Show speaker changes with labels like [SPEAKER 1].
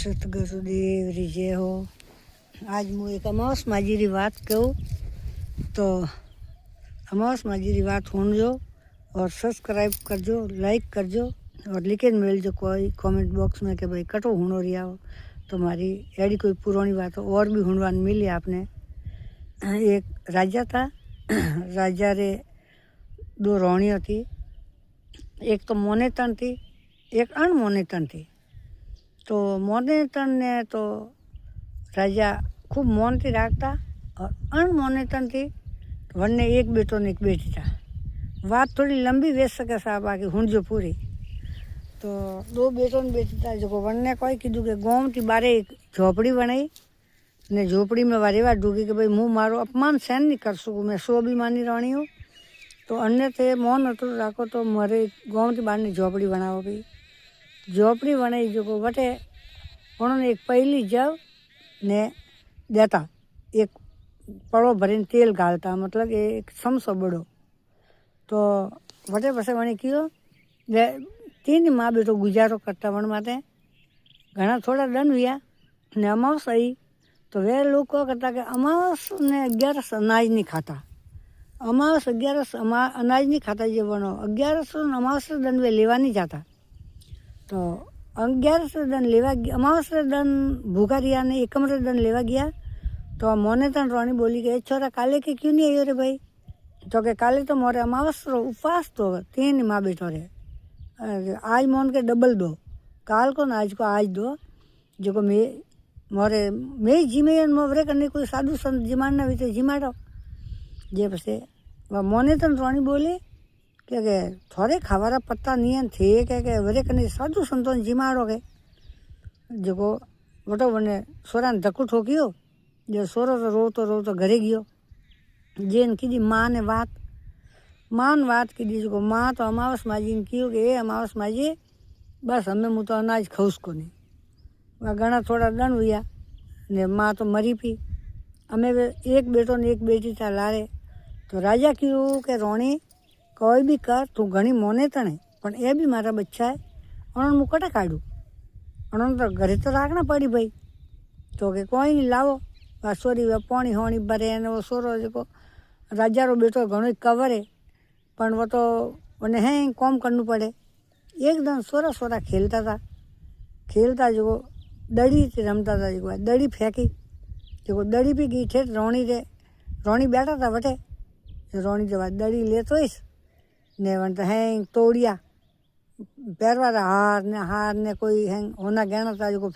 [SPEAKER 1] सतगुरुदेव री जय हो। आज मु एक अमावस माजी री बात कहूँ तो अमावस माजी री बात सुनजो और सब्सक्राइब करजो, लाइक करजो और लिखे मिलजो कोई कमेंट बॉक्स में कि भाई कटो हुणो रही आओ तो मारी एडी कोई पुरानी बात और भी हुणवान मिली आपने। एक राजा था, राजा रे दो राणियों थी, एक तो मोनेतन थी, एक अणमोनेतन थी। तो मोनेतन ने तो राजा खूब मौन थी राखता और अणमोनेतन थी वन्ने एक बेटो ने एक बेटी था। बात थोड़ी लंबी वेच सके साहब आगे हुणजो पूरी। तो दो बेटो ने बेटी था जो वन्ने कोई कीधु कि गाँव थी बारे एक झोपड़ी बनाई ने झोपड़ी में वारे बार डूगी कि भाई हूँ मारो अपमान सहन नहीं कर सकूँ, मैं स्वाभिमानी राणी हूँ। तो अन्य थे मौन अतुर राखो तो मारे गाँव थी बाहर ने झोपड़ी बनाओ भाई। झोपड़ी बनाई जो वटे उन्होंने एक पहली जव ने देता एक पड़ो भरीने तेल घालता, मतलब एक समसो बड़ो। तो वटे पछे वणी कियो तीन माँ बेटो गुजारो करता वन माते घना थोड़ा दन हुआ ने अमावस आई तो वे लोग को करता कि अमावस ने 11 अनाज नहीं खाता, अमावस 11 अनाज नहीं खाता ये बनो 11 अमावस दन वे लेवा नहीं जाता। तो 11 दन लेवा अमावस दन भूखा रिया ने 1 दन लेवा गया तो मोनेतन रानी बोली कि छोरा काले के क्यों नहीं आयो रे भाई। तो के काले तो मोरे अमावस रो उपवास तो 3 माँ बेटो रे, आज मोन के डबल दो, काल को ना आज को आज दो जो को मोरे मैं जिमे मोरे करने कोई साधु संत जिमाना भी तो जिमाड़ो जे पसे मोनेतन रानी बोली કે થોડે ખાવાના પત્તા નિયન થે કે વરે કને સાધુ સંતોન જીમાડો કે જો વટો બને સોરાને ધક્કુ ઠોક્યો જો સોરો તો રોતો ઘરે ગયો જેને કીધી માને વાત કીધી જો माँ तो अमावस माजी ने क्यों कि अमावस माजी बस हमें मुँह तो अनाज खाऊस को नहीं वह घना थोड़ा दन हुआ ने माँ तो मरी पी हमें एक बेटो ने एक बेटी था लारे। तो राजा क्यों कि रोणी कोई भी कर तू घनी मोनेतन है पण ए भी मारा बच्चा है उन्होंने मुँह कटा काढ़ू उन्होंने तो घरे तो राखना पड़ी भाई। तो कि कोई नहीं लावो सोरी वे पानी होनी भरे ने वो सोरो जो राजा रो बेटो घणो कवर है पण वो तो उन्हें है कॉम करना पड़े। एकदम सोरा खेलता जो दड़ी से रमता था जो दड़ी फेंकी जो दड़ी भी गई ठेठ रोणी बैठा था वटे रोणी जो दड़ी ले तो ने वन तो हैंग तोड़िया पैरवा हार ने कोई हैंग होना गहना था जो